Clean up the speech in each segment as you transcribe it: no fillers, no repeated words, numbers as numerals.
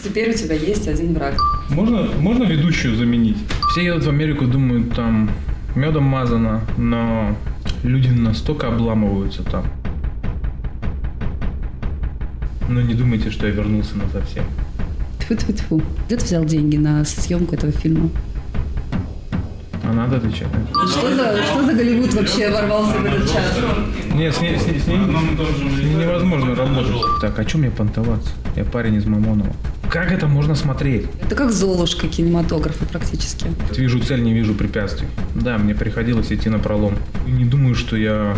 Теперь у тебя есть один враг. Можно ведущую заменить? Все едут в Америку, думают, там медом мазано, но люди настолько обламываются там. Но не думайте, что я вернулся назовсем. Тьфу-тьфу-тьфу. Где ты взял деньги на съемку этого фильма? А надо отвечать? Что за Голливуд вообще ворвался в этот час? Нет, с ней невозможно работать. Так, о чем мне понтоваться? Я парень из Мамонова. Как это можно смотреть? Это как Золушка кинематографа практически. Вижу цель, не вижу препятствий. Да, мне приходилось идти напролом. Не думаю, что я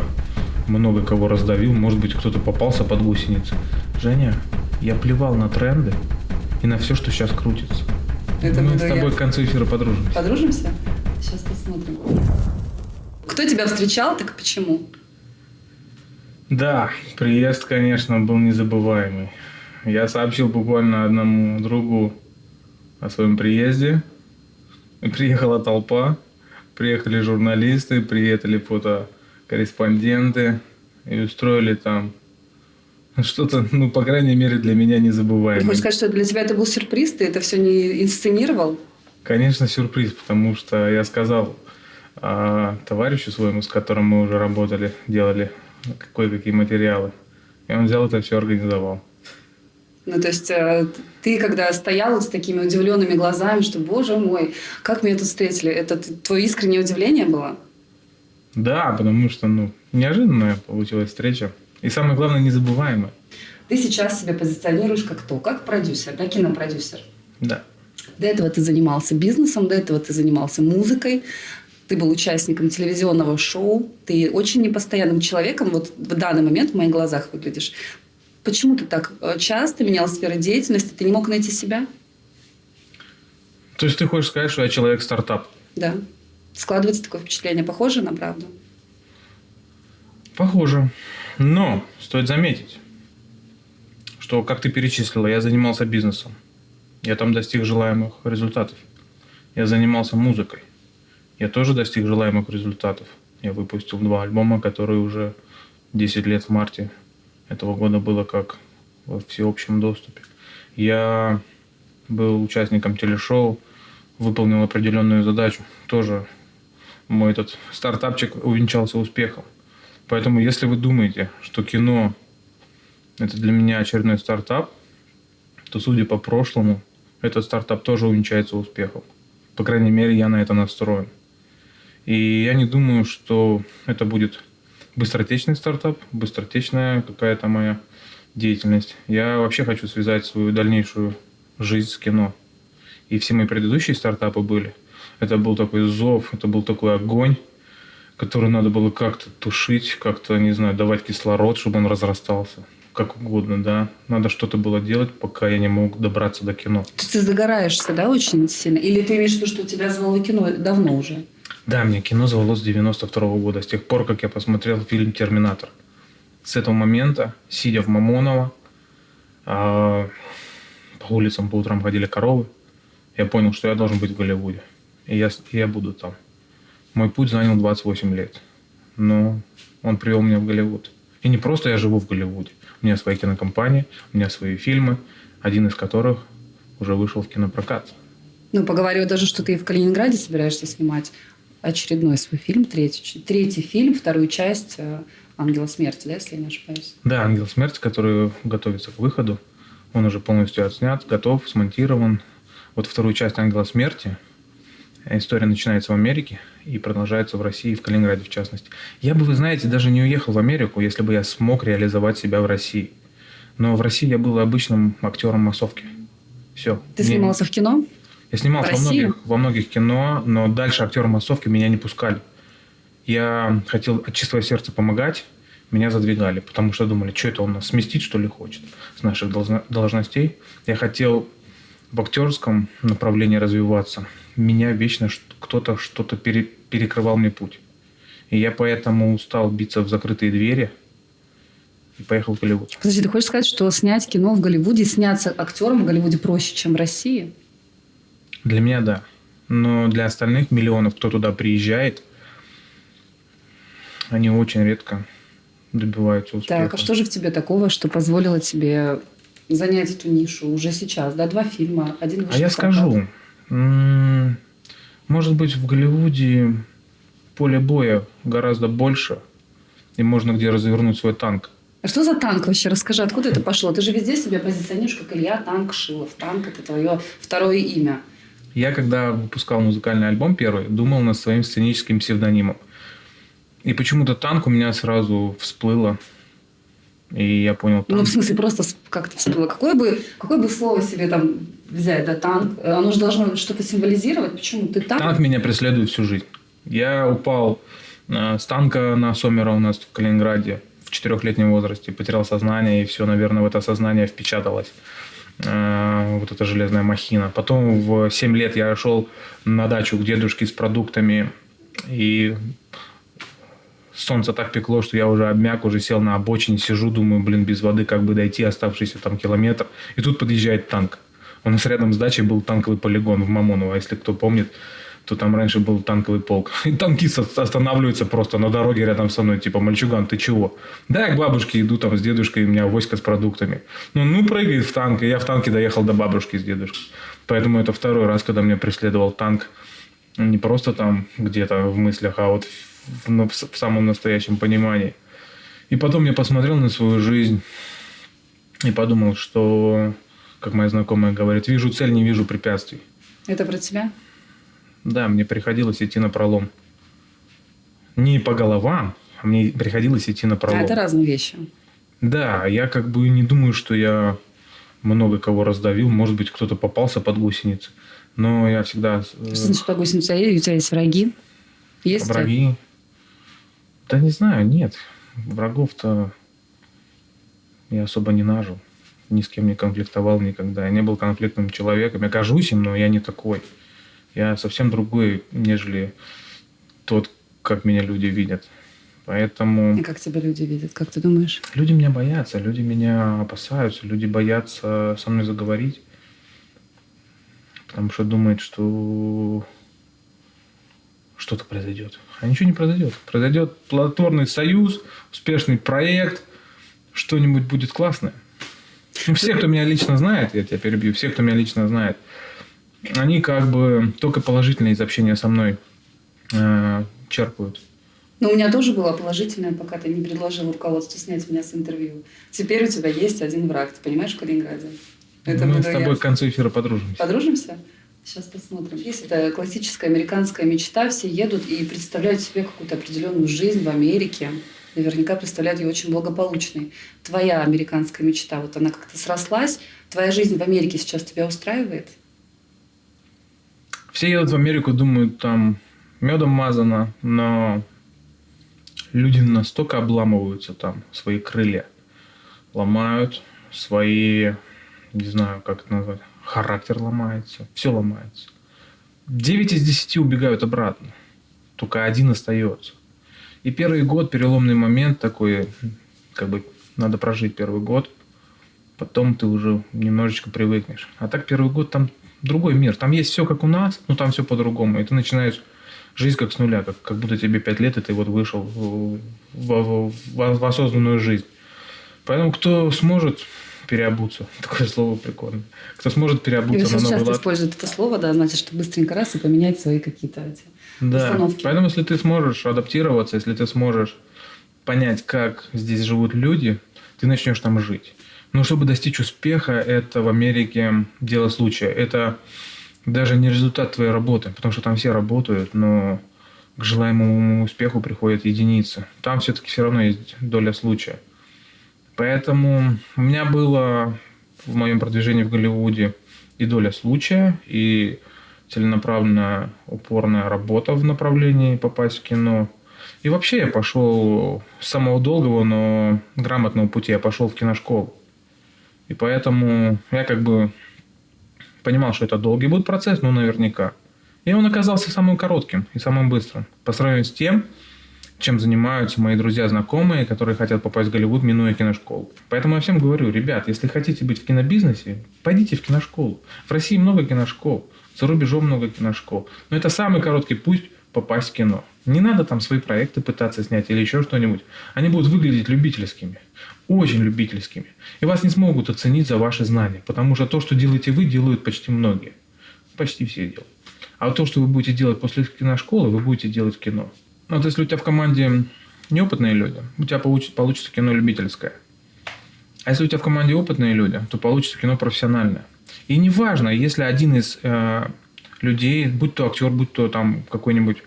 много кого раздавил. Может быть, кто-то попался под гусеницы. Женя, я плевал на тренды и на все, что сейчас крутится. Мы с тобой к концу эфира подружимся. Подружимся? Сейчас посмотрим. Кто тебя встречал, так почему? Да, приезд, конечно, был незабываемый. Я сообщил буквально одному другу о своем приезде. И приехала толпа, приехали журналисты, приехали фотокорреспонденты и устроили там что-то, по крайней мере, для меня незабываемое. Ты хочешь сказать, что для тебя это был сюрприз? Ты это все не инсценировал? Конечно, сюрприз, потому что я сказал товарищу своему, с которым мы уже работали, делали кое-какие материалы. И он взял это все, организовал. То есть ты, когда стоял с такими удивленными глазами, что, боже мой, как меня тут встретили, это твое искреннее удивление было? Да, потому что, неожиданная получилась встреча. И самое главное, незабываемая. Ты сейчас себя позиционируешь как кто? Как продюсер, да, кинопродюсер? Да. До этого ты занимался бизнесом, до этого ты занимался музыкой, ты был участником телевизионного шоу, ты очень непостоянным человеком, вот в данный момент в моих глазах выглядишь. Почему ты так часто менял сферы деятельности? Ты не мог найти себя? То есть ты хочешь сказать, что я человек-стартап? Да. Складывается такое впечатление. Похоже на правду? Похоже. Но стоит заметить, что, как ты перечислила, я занимался бизнесом. Я там достиг желаемых результатов. Я занимался музыкой. Я тоже достиг желаемых результатов. Я выпустил 2 альбома, которые уже 10 лет в марте этого года было как во всеобщем доступе. Я был участником телешоу, выполнил определенную задачу. Тоже мой этот стартапчик увенчался успехом. Поэтому, если вы думаете, что кино – это для меня очередной стартап, то, судя по прошлому, этот стартап тоже увенчается успехом. По крайней мере, я на это настроен. И я не думаю, что это будет быстротечный стартап, быстротечная какая-то моя деятельность. Я вообще хочу связать свою дальнейшую жизнь с кино. И все мои предыдущие стартапы были. Это был такой зов, это был такой огонь, который надо было как-то тушить, как-то, не знаю, давать кислород, чтобы он разрастался. Как угодно, да. Надо что-то было делать, пока я не мог добраться до кино. То есть ты загораешься, да, очень сильно? Или ты имеешь в виду, что тебя звало кино давно уже? Да, мне кино звало с 92-го года, с тех пор, как я посмотрел фильм «Терминатор». С этого момента, сидя в Мамоново, по улицам по утрам ходили коровы, я понял, что я должен быть в Голливуде. И я буду там. Мой путь занял 28 лет. Но он привел меня в Голливуд. И не просто я живу в Голливуде. У меня своя кинокомпания, у меня свои фильмы, один из которых уже вышел в кинопрокат. Поговорю даже, что ты и в Калининграде собираешься снимать очередной свой фильм, третий фильм, вторую часть «Ангела смерти», да, если я не ошибаюсь? Да, «Ангел смерти», который готовится к выходу. Он уже полностью отснят, готов, смонтирован. Вот вторую часть «Ангела смерти» история начинается в Америке и продолжается в России, в Калининграде в частности. Я бы, вы знаете, даже не уехал в Америку, если бы я смог реализовать себя в России. Но в России я был обычным актером массовки. Все. Ты снимался в кино? Я снимался во многих кино, но дальше актеры массовки меня не пускали. Я хотел от чистого сердца помогать, меня задвигали, потому что думали, что это он нас сместить, что ли, хочет с наших должностей. Я хотел в актерском направлении развиваться. Меня вечно кто-то что-то перекрывал мне путь. И я поэтому стал биться в закрытые двери и поехал в Голливуд. Подожди, ты хочешь сказать, что снять кино в Голливуде, сняться актером в Голливуде проще, чем в России? Для меня да. Но для остальных миллионов, кто туда приезжает, они очень редко добиваются успеха. Так, а что же в тебе такого, что позволило тебе занять эту нишу уже сейчас, да, 2 фильма, 1 А вышел я в прокат. скажу, может быть, в Голливуде поле боя гораздо больше, и можно где развернуть свой танк. А что за танк вообще? Расскажи, откуда это пошло? Ты же везде себя позиционируешь как Илья Танк Шилов. Танк – это твое второе имя. Я, когда выпускал музыкальный альбом первый, думал над своим сценическим псевдонимом. И почему-то танк у меня сразу всплыло. И я понял, Ну, танк. в смысле, просто как-то всплыло. Какое бы слово себе там взять, да, танк? Оно же должно что-то символизировать. Почему? Ты танк? Танк меня преследует всю жизнь. Я упал с танка на Сомера у нас в Калининграде в 4-летнем возрасте, потерял сознание, и все, наверное, в это сознание впечаталось. Вот эта железная махина. Потом в 7 лет я шел на дачу к дедушке с продуктами, и солнце так пекло, что я уже обмяк, уже сел на обочине, сижу, думаю, без воды как бы дойти оставшийся там километр. И тут подъезжает танк. У нас рядом с дачей был танковый полигон в Мамоново. Если кто помнит, то там раньше был танковый полк. И танкист останавливается просто на дороге рядом со мной. Типа, мальчуган, ты чего? Да, я к бабушке иду там с дедушкой, у меня авоська с продуктами. Ну, прыгает в танк. И я в танке доехал до бабушки с дедушкой. Поэтому это второй раз, когда меня преследовал танк. Не просто там где-то в мыслях, а вот в самом настоящем понимании. И потом я посмотрел на свою жизнь и подумал, что, как моя знакомая говорит, вижу цель, не вижу препятствий. Это про тебя? Да, мне приходилось идти напролом. Не по головам, а мне приходилось идти напролом. А это разные вещи. Да, я как бы не думаю, что я много кого раздавил. Может быть, кто-то попался под гусеницы. Но я всегда... Что значит по гусенице? У тебя есть враги? Есть Враги? Да не знаю, нет. Врагов-то я особо не нажил. Ни с кем не конфликтовал никогда. Я не был конфликтным человеком. Я кажусь им, но я не такой. Я совсем другой, нежели тот, как меня люди видят. Поэтому... И как тебя люди видят? Как ты думаешь? Люди меня боятся, люди меня опасаются, люди боятся со мной заговорить. Потому что думают, что что-то произойдет. А ничего не произойдет. Произойдет плодотворный союз, успешный проект, что-нибудь будет классное. Ну, все, кто меня лично знает, я тебя перебью, все, кто меня лично знает, они как бы только положительное из общения со мной черпают. Но у меня тоже было положительное, пока ты не предложил руководству снять меня с интервью. Теперь у тебя есть один враг, ты понимаешь, в Калининграде? Это Мы буду с тобой я. к концу эфира подружимся. Подружимся? Сейчас посмотрим. Есть это классическая американская мечта. Все едут и представляют себе какую-то определенную жизнь в Америке. Наверняка представляют ее очень благополучной. Твоя американская мечта, вот она как-то срослась. Твоя жизнь в Америке сейчас тебя устраивает? Все едут в Америку, думают, там медом мазано, но люди настолько обламываются там, свои крылья ломают, свои, не знаю, как это назвать, характер ломается, все ломается. 9 из 10 убегают обратно, только 1 остается. И первый год, переломный момент такой, как бы надо прожить первый год, потом ты уже немножечко привыкнешь. А так первый год там другой мир, там есть все как у нас, но там все по-другому. И ты начинаешь жизнь как с нуля, как будто тебе 5 лет, и ты вот вышел в осознанную жизнь. Поэтому кто сможет переобуться, такое слово прикольное, кто сможет И переобуться все на новый часто лад. используют это слово, да, значит, что быстренько раз и поменять свои какие-то эти Да, установки. поэтому если ты сможешь адаптироваться, если ты сможешь понять, как здесь живут люди, ты начнешь там жить. Но чтобы достичь успеха, это в Америке дело случая. Это даже не результат твоей работы, потому что там все работают, но к желаемому успеху приходят единицы. Там все-таки все равно есть доля случая. Поэтому у меня было в моем продвижении в Голливуде и доля случая, и целенаправленная, упорная работа в направлении попасть в кино. И вообще я пошел с самого долгого, но грамотного пути. Я пошел в киношколу. И поэтому я как бы понимал, что это долгий будет процесс, но наверняка. И он оказался самым коротким и самым быстрым. По сравнению с тем, чем занимаются мои друзья, знакомые, которые хотят попасть в Голливуд, минуя киношколу. Поэтому я всем говорю, ребят, если хотите быть в кинобизнесе, пойдите в киношколу. В России много киношкол, за рубежом много киношкол. Но это самый короткий путь попасть в кино. Не надо там свои проекты пытаться снять или еще что-нибудь. Они будут выглядеть любительскими. Очень любительскими. И вас не смогут оценить за ваши знания. Потому что то, что делаете вы, делают почти многие. Почти все делают. А вот то, что вы будете делать после киношколы, вы будете делать в кино. Ну, вот если у тебя в команде неопытные люди, у тебя получится кино любительское. А если у тебя в команде опытные люди, то получится кино профессиональное. И неважно, если один из людей, будь то актер, будь то там какой-нибудь,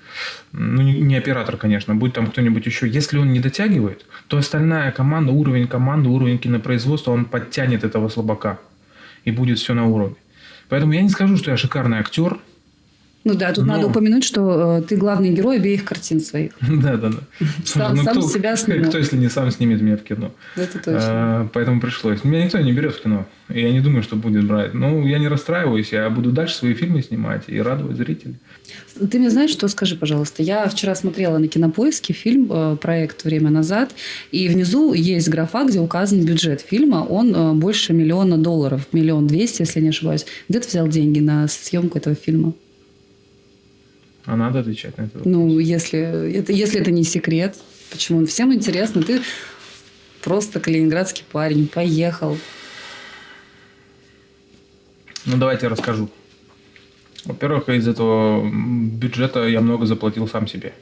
ну не оператор, конечно, будь там кто-нибудь еще, если он не дотягивает, то остальная команда, уровень кинопроизводства, он подтянет этого слабака. И будет все на уровне. Поэтому я не скажу, что я шикарный актер. Ну да, тут надо упомянуть, что ты главный герой обеих картин своих. Да. Сам себя снимал. Кто, если не сам снимет меня в кино? Это точно. Поэтому пришлось. Меня никто не берет в кино. И я не думаю, что будет брать. Ну, я не расстраиваюсь. Я буду дальше свои фильмы снимать и радовать зрителей. Ты мне знаешь, что? Скажи, пожалуйста. Я вчера смотрела на Кинопоиске фильм, проект «Время назад». И внизу есть графа, где указан бюджет фильма. Он больше $1 миллион. $1 200 000, если не ошибаюсь. Где ты взял деньги на съемку этого фильма? А надо отвечать на это? Ну, если это не секрет. Почему? Всем интересно. Ты просто калининградский парень. Поехал. Ну, давайте я расскажу. Во-первых, из этого бюджета я много заплатил сам себе.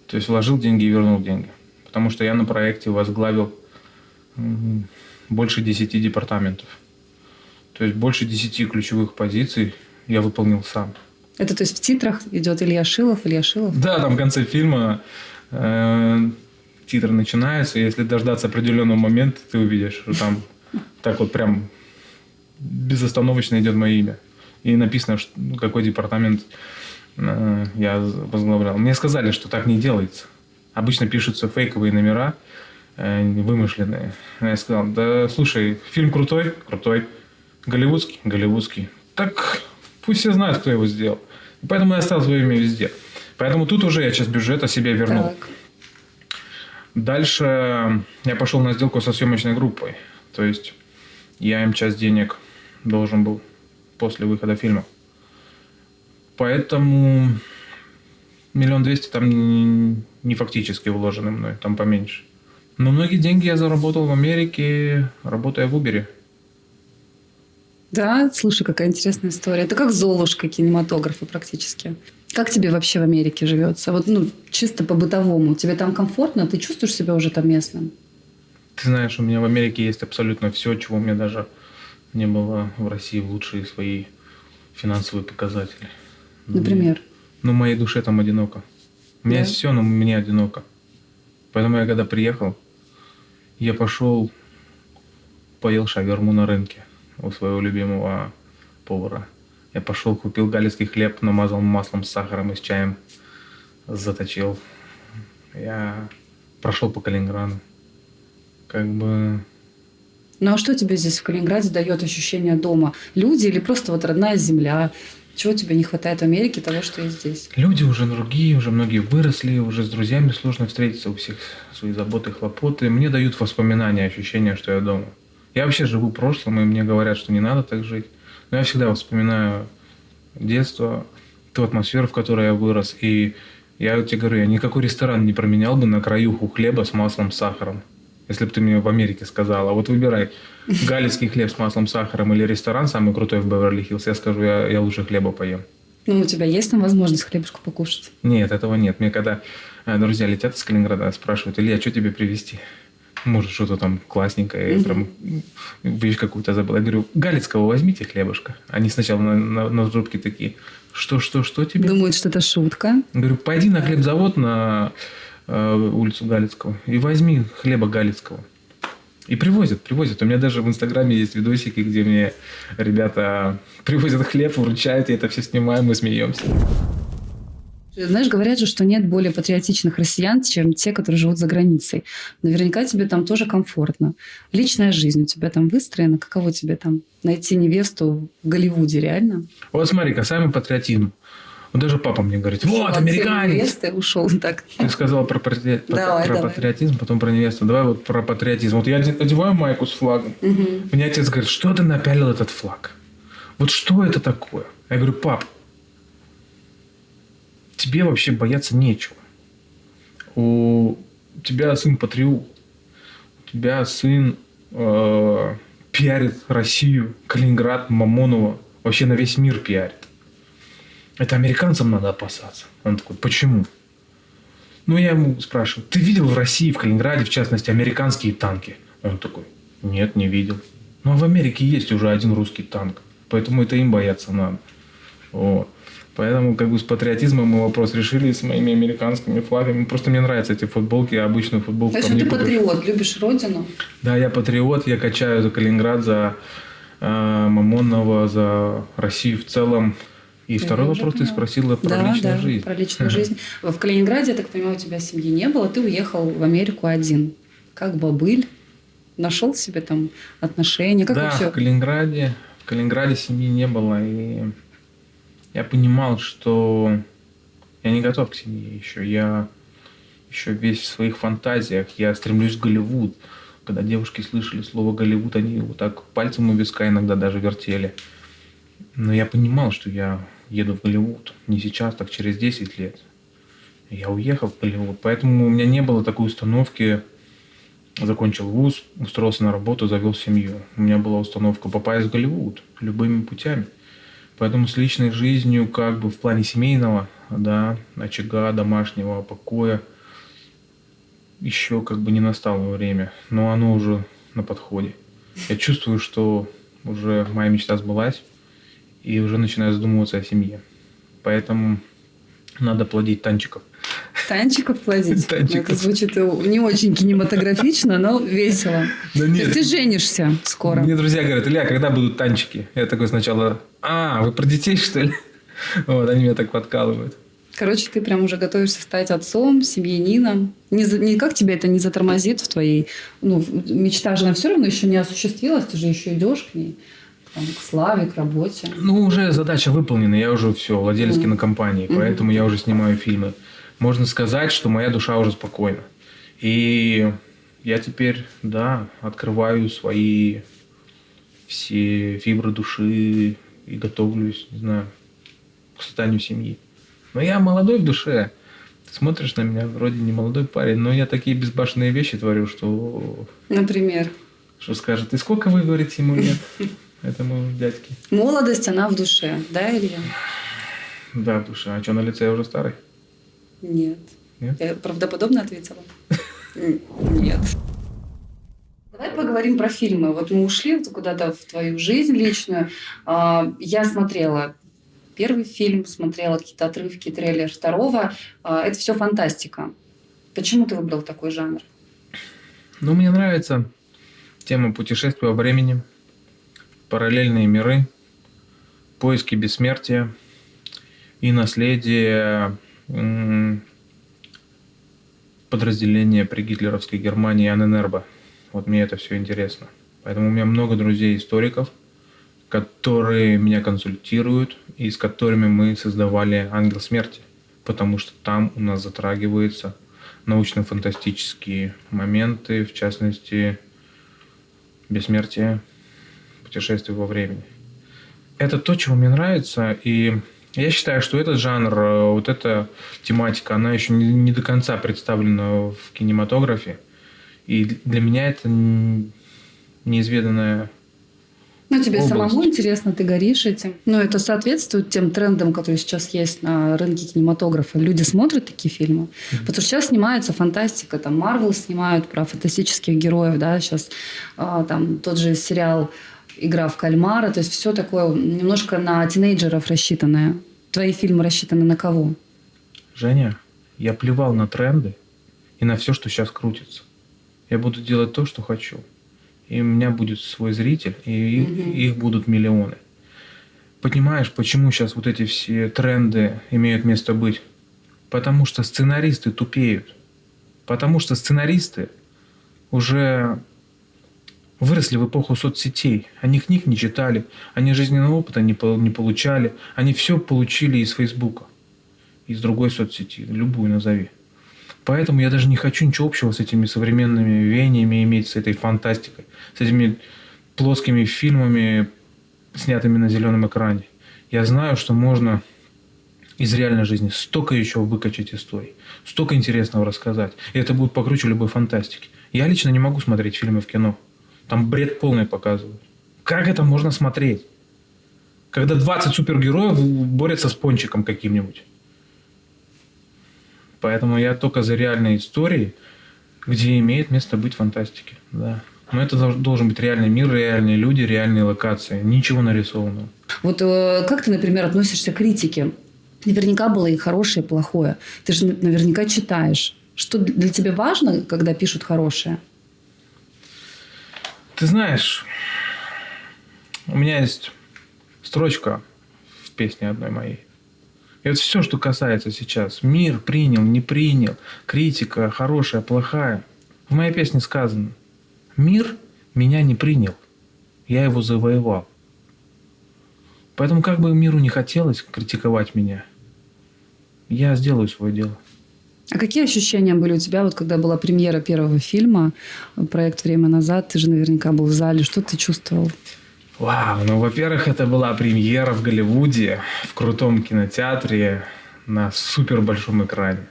То есть, вложил деньги и вернул деньги. Потому что я на проекте возглавил больше 10 департаментов. То есть, больше 10 ключевых позиций я выполнил сам. Это, то есть, в титрах идет Илья Шилов? Да, там в конце фильма титры начинаются. Если дождаться определенного момента, ты увидишь, что там так вот прям безостановочно идет мое имя. И написано, что, какой департамент я возглавлял. Мне сказали, что так не делается. Обычно пишутся фейковые номера, вымышленные. Я сказал, да слушай, фильм крутой? Крутой. Голливудский? Голливудский. Так пусть все знают, кто его сделал. И поэтому я оставил свое имя везде. Поэтому тут уже я часть бюджета себе вернул. Так. Дальше я пошел на сделку со съемочной группой. То есть я им часть денег должен был после выхода фильма. Поэтому 1 200 000 там не фактически вложены мной, там поменьше. Но многие деньги я заработал в Америке, работая в Uber. Да, слушай, какая интересная история. Это как Золушка кинематографа практически. Как тебе вообще в Америке живется? Вот, чисто по-бытовому. Тебе там комфортно? Ты чувствуешь себя уже там местным? Ты знаешь, у меня в Америке есть абсолютно все, чего у меня даже не было в России в лучшие свои финансовые показатели. Например? В моей душе там одиноко. У меня Да? есть все, но мне одиноко. Поэтому я когда приехал, я пошел, поел шаверму на рынке у своего любимого повара. Я пошел, купил галицкий хлеб, намазал маслом с сахаром и с чаем, заточил. Я прошел по Калининграду. Ну, а что тебе здесь в Калининграде дает ощущение дома? Люди или просто вот родная земля? Чего тебе не хватает в Америке, того, что есть здесь? Люди уже другие, уже многие выросли, уже с друзьями сложно встретиться, у всех свои заботы, хлопоты. Мне дают воспоминания, ощущение, что я дома. Я вообще живу прошлым, и мне говорят, что не надо так жить. Но я всегда вспоминаю детство, ту атмосферу, в которой я вырос. И я тебе говорю, я никакой ресторан не променял бы на краюху хлеба с маслом, с сахаром. Если бы ты мне в Америке сказала, вот выбирай галицкий хлеб с маслом, сахаром или ресторан самый крутой в Беверли-Хиллз, я скажу, я лучше хлеба поем. Ну, у тебя есть там возможность хлебушку покушать? Нет, этого нет. Мне когда друзья летят из Калининграда, спрашивают, Илья, что тебе привезти? Может, что-то там классненькое, прям вещь какую-то забыл. Я говорю, галицкого возьмите хлебушка. Они сначала на трубке такие, что тебе? Думают, что это шутка. Я говорю, пойди на хлебзавод на улицу Галицкого и возьми хлеба галицкого. И привозят. У меня даже в Инстаграме есть видосики, где мне ребята привозят хлеб, вручают, я это все снимаю, мы смеемся. Знаешь, говорят же, что нет более патриотичных россиян, чем те, которые живут за границей. Наверняка тебе там тоже комфортно. Личная жизнь у тебя там выстроена. Каково тебе там найти невесту в Голливуде, реально? Вот смотри, касаемо патриотизма. Вот даже папа мне говорит, вот, американец. Невесты ушел так. Ты сказала про патриотизм, потом про невесту. Давай вот про патриотизм. Вот я одеваю майку с флагом. Мне отец говорит, что ты напялил этот флаг? Вот что это такое? Я говорю, пап, тебе вообще бояться нечего. У тебя сын патриот. У тебя сын пиарит Россию, Калининград, Мамонова. Вообще на весь мир пиарит. Это американцам надо опасаться. Он такой, почему? Ну, я ему спрашиваю, ты видел в России, в Калининграде, в частности, американские танки? Он такой, нет, не видел. Ну, а в Америке есть уже один русский танк. Поэтому это им бояться надо. Вот. Поэтому как бы с патриотизмом мы вопрос решили, с моими американскими флагами. Просто мне нравятся эти футболки, я обычную футболку. То есть ты патриот, любишь родину? Да, я патриот, я качаю за Калининград, за Мамонова, за Россию в целом. И второй вопрос ты спросила про личную жизнь. Про личную жизнь. В Калининграде, я так понимаю, у тебя семьи не было, ты уехал в Америку один. Как бобыль? Нашел себе там отношения? Как да, вообще? в Калининграде семьи не было. И я понимал, что я не готов к семье еще. Я еще весь в своих фантазиях. Я стремлюсь в Голливуд. Когда девушки слышали слово Голливуд, они вот так пальцем у виска иногда даже вертели. Но я понимал, что я еду в Голливуд. Не сейчас, так через 10 лет. Я уехал в Голливуд. Поэтому у меня не было такой установки. Закончил вуз, устроился на работу, завел семью. У меня была установка попасть в Голливуд любыми путями. Поэтому с личной жизнью, как бы в плане семейного, да, очага, домашнего покоя, еще как бы не настало время. Но оно уже на подходе. Я чувствую, что уже моя мечта сбылась. И уже начинаю задумываться о семье. Поэтому надо плодить танчиков. Танчиков плодить? Танчиков. Это звучит не очень кинематографично, но весело. Да нет. Ты женишься скоро. Мне друзья говорят, Илья, когда будут танчики? Я такой сначала, вы про детей, что ли? Вот, они меня так подкалывают. Короче, ты прям уже готовишься стать отцом, семьянином. Никак тебя это не затормозит в твоей... Ну, мечта же она все равно еще не осуществилась, ты же еще идешь к ней. Там, к славе, к работе. Ну, уже задача выполнена, я уже все, владелец кинокомпании, поэтому я уже снимаю фильмы. Можно сказать, что моя душа уже спокойна. И я теперь, да, открываю свои все фибры души и готовлюсь, не знаю, к созданию семьи. Но я молодой в душе. Ты смотришь на меня, вроде не молодой парень, но я такие безбашенные вещи творю, что... Например? Что скажет, и сколько вы, говорите, ему лет? Этому дядьке. Молодость, она в душе, да, Илья? Да, в душе. А что, на лице я уже старый? Нет. Нет? Я правдоподобно ответила? Нет. Давай поговорим про фильмы. Вот мы ушли куда-то в твою жизнь личную. Я смотрела первый фильм, смотрела какие-то отрывки, трейлер второго. Это все фантастика. Почему ты выбрал такой жанр? Ну, мне нравится тема путешествия во времени, параллельные миры, поиски бессмертия и наследие подразделения при гитлеровской Германии Анненербе. Вот мне это все интересно. Поэтому у меня много друзей-историков, которые меня консультируют и с которыми мы создавали «Ангел смерти», потому что там у нас затрагиваются научно-фантастические моменты, в частности, бессмертие, путешествие во времени. Это то, чего мне нравится, и я считаю, что этот жанр, вот эта тематика, она еще не до конца представлена в кинематографе, и для меня это неизведанная Ну, тебе область. самому интересно, ты горишь этим. Но это соответствует тем трендам, которые сейчас есть на рынке кинематографа. Люди смотрят такие фильмы. Потому что сейчас снимается фантастика. Там Марвел снимают про фантастических героев. Да? Сейчас там тот же сериал «Игра в кальмара». То есть все такое немножко на тинейджеров рассчитанное. Твои фильмы рассчитаны на кого? Женя, я плевал на тренды и на все, что сейчас крутится. Я буду делать то, что хочу. И у меня будет свой зритель, и их будут миллионы. Понимаешь, почему сейчас вот эти все тренды имеют место быть? Потому что сценаристы тупеют. Потому что сценаристы уже выросли в эпоху соцсетей. Они книг не читали, они жизненного опыта не получали. Они все получили из Фейсбука, из другой соцсети, любую назови. Поэтому я даже не хочу ничего общего с этими современными веяниями иметь, с этой фантастикой, с этими плоскими фильмами, снятыми на зеленом экране. Я знаю, что можно из реальной жизни столько еще выкачать историй, столько интересного рассказать. И это будет покруче любой фантастики. Я лично не могу смотреть фильмы в кино. Там бред полный показывают. Как это можно смотреть? Когда 20 супергероев борются с пончиком каким-нибудь. Поэтому я только за реальные истории, где имеет место быть фантастики. Да. Но это должен быть реальный мир, реальные люди, реальные локации. Ничего нарисованного. Вот как ты, например, относишься к критике? Наверняка было и хорошее, и плохое. Ты же наверняка читаешь. Что для тебя важно, когда пишут хорошее? Ты знаешь, у меня есть строчка в песне одной моей. И вот все, что касается сейчас. Мир принял, не принял. Критика хорошая, плохая. В моей песне сказано. Мир меня не принял. Я его завоевал. Поэтому как бы миру не хотелось критиковать меня, я сделаю свое дело. А какие ощущения были у тебя, вот когда была премьера первого фильма, проект «Время назад», ты же наверняка был в зале, что ты чувствовал? Вау, ну, во-первых, это была премьера в Голливуде, в крутом кинотеатре, на супер большом экране.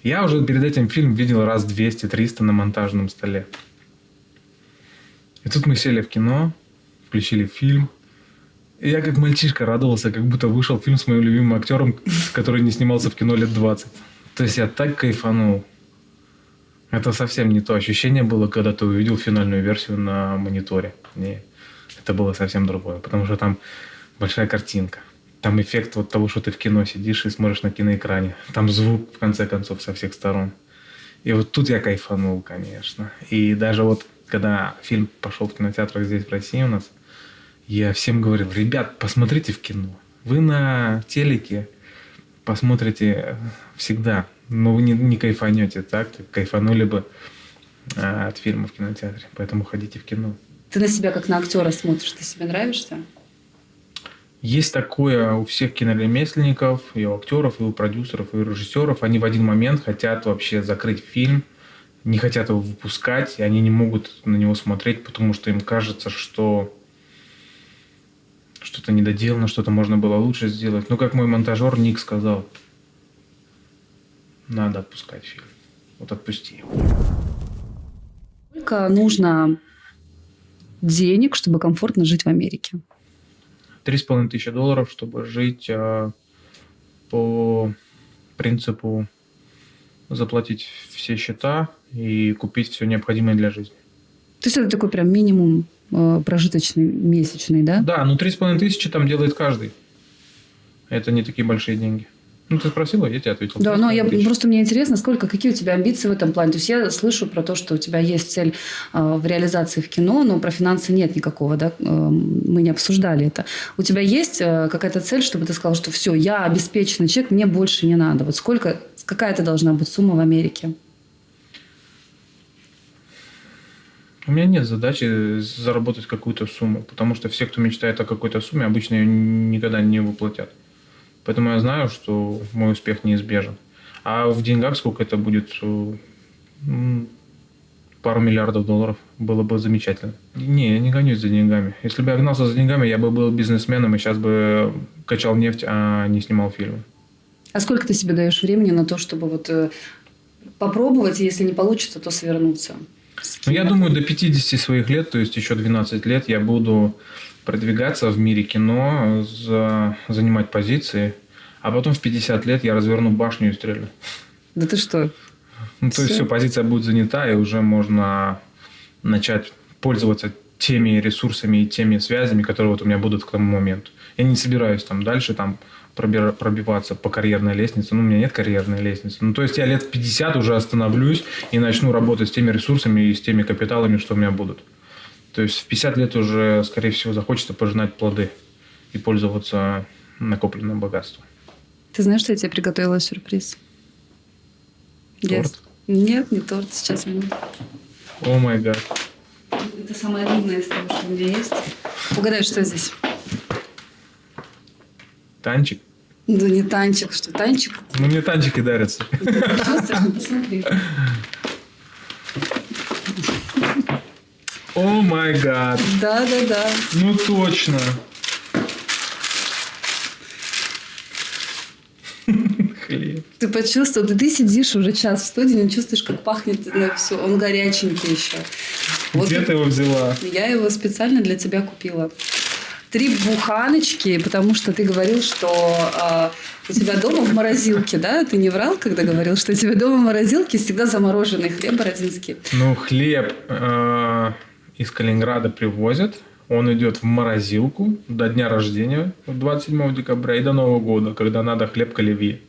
Я уже перед этим фильм видел раз 200-300 на монтажном столе. И тут мы сели в кино, включили фильм. И я как мальчишка радовался, как будто вышел фильм с моим любимым актером, который не снимался в кино лет 20. То есть я так кайфанул. Это совсем не то ощущение было, когда ты увидел финальную версию на мониторе. Не, это было совсем другое, потому что там большая картинка. Там эффект вот того, что ты в кино сидишь и смотришь на киноэкране. Там звук, в конце концов, со всех сторон. И вот тут я кайфанул, конечно. И даже вот, когда фильм пошел в кинотеатрах здесь, в России у нас, я всем говорил, ребят, посмотрите в кино. Вы на телеке посмотрите всегда, но вы не кайфанете так, как кайфанули бы от фильма в кинотеатре. Поэтому ходите в кино. Ты на себя как на актера смотришь, ты себе нравишься? Есть такое у всех киноремесленников, и у актеров, и у продюсеров, и у режиссеров. Они в один момент хотят вообще закрыть фильм, не хотят его выпускать, и они не могут на него смотреть, потому что им кажется, что что-то недоделано, что-то можно было лучше сделать. Но как мой монтажер Ник сказал, надо отпускать фильм. Вот отпусти его. Сколько нужно денег, чтобы комфортно жить в Америке? $3500, чтобы жить по принципу заплатить все счета и купить все необходимое для жизни. То есть это такой прям минимум прожиточный, месячный, да? Да, ну 3500 там делает каждый. Это не такие большие деньги. Ну, ты спросила, я тебе ответил. Да, но тысяч. просто мне интересно, какие у тебя амбиции в этом плане. То есть я слышу про то, что у тебя есть цель в реализации в кино, но про финансы нет никакого, да? Мы не обсуждали это. У тебя есть какая-то цель, чтобы ты сказал, что все, я обеспеченный человек, мне больше не надо. Вот какая-то должна быть сумма в Америке? У меня нет задачи заработать какую-то сумму, потому что все, кто мечтает о какой-то сумме, обычно ее никогда не воплотят. Поэтому я знаю, что мой успех неизбежен. А в деньгах сколько это будет? Пару миллиардов долларов было бы замечательно. Не, я не гонюсь за деньгами. Если бы я гнался за деньгами, я бы был бизнесменом и сейчас бы качал нефть, а не снимал фильмы. А сколько ты себе даешь времени на то, чтобы вот попробовать, и если не получится, то свернуться? Ну, я думаю, до 50 своих лет, то есть еще 12 лет, я буду продвигаться в мире кино, занимать позиции, а потом в 50 лет я разверну башню и стрелю. Да ты что? Ну, то есть все, позиция будет занята, и уже можно начать пользоваться теми ресурсами и теми связями, которые вот у меня будут к тому моменту. Я не собираюсь там дальше пробиваться по карьерной лестнице. Ну, у меня нет карьерной лестницы. Ну, то есть я лет в 50 уже остановлюсь и начну работать с теми ресурсами и с теми капиталами, что у меня будут. То есть в 50 лет уже, скорее всего, захочется пожинать плоды и пользоваться накопленным богатством. Ты знаешь, что я тебе приготовила сюрприз? Торт? Нет, не торт. Сейчас минуту. О май гад. Это самое длинное из того, что у меня есть. Угадай, что здесь? Танчик? Да не танчик, что танчик? Ну, мне танчики дарятся. Посмотри. О май гад. Да. Ну, точно. Ты почувствовал, ты сидишь уже час в студии, не чувствуешь, как пахнет, все, он горяченький еще. Вот Где ты его взяла? я его специально для тебя купила. 3 буханочки, потому что ты говорил, что у тебя дома в морозилке, да? Ты не врал, когда говорил, что у тебя дома в морозилке всегда замороженный хлеб бородинский. Ну, хлеб из Калининграда привозят. Он идет в морозилку до дня рождения, 27 декабря, и до Нового года, когда надо хлеб к оливье.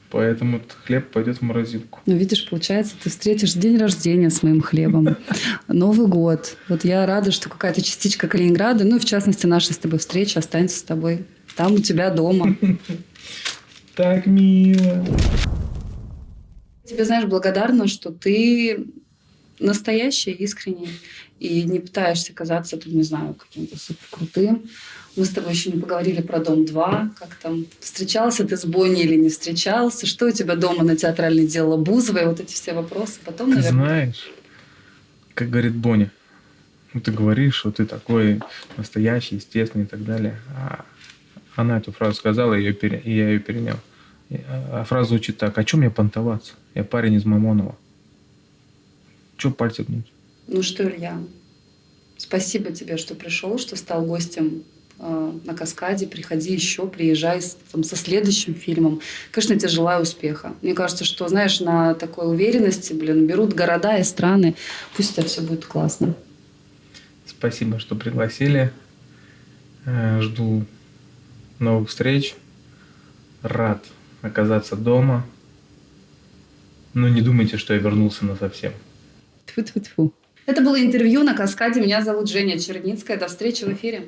Поэтому хлеб пойдет в морозилку. Ну, видишь, получается, ты встретишь день рождения с моим хлебом, Новый год. Вот я рада, что какая-то частичка Калининграда, ну, и в частности, наша с тобой встреча останется с тобой. Там у тебя дома. Так мило. Тебе, знаешь, благодарна, что ты настоящий, искренний, и не пытаешься казаться, там, не знаю, каким-то супер крутым. Мы с тобой еще не поговорили про Дом 2, как там, встречался ты с Бонни или не встречался, что у тебя дома на театральной делала Бузовой, вот эти все вопросы. Потом, Ты наверное... знаешь, как говорит Бонни, ну, ты говоришь, что ты такой настоящий, естественный и так далее. А она эту фразу сказала, и я ее перенял. А фраза звучит так: «А чем мне понтоваться? Я парень из Мамонова. Че пальцы гнуть?» Ну что, Илья, спасибо тебе, что пришел, что стал гостем на «Каскаде». Приходи еще, приезжай там, со следующим фильмом. Конечно, я тебе желаю успеха. Мне кажется, что, знаешь, на такой уверенности, берут города и страны. Пусть у тебя все будет классно. Спасибо, что пригласили. Жду новых встреч. Рад оказаться дома. Но не думайте, что я вернулся насовсем. Тьфу-тьфу-тьфу. Это было интервью на «Каскаде». Меня зовут Женя Черницкая. До встречи в эфире.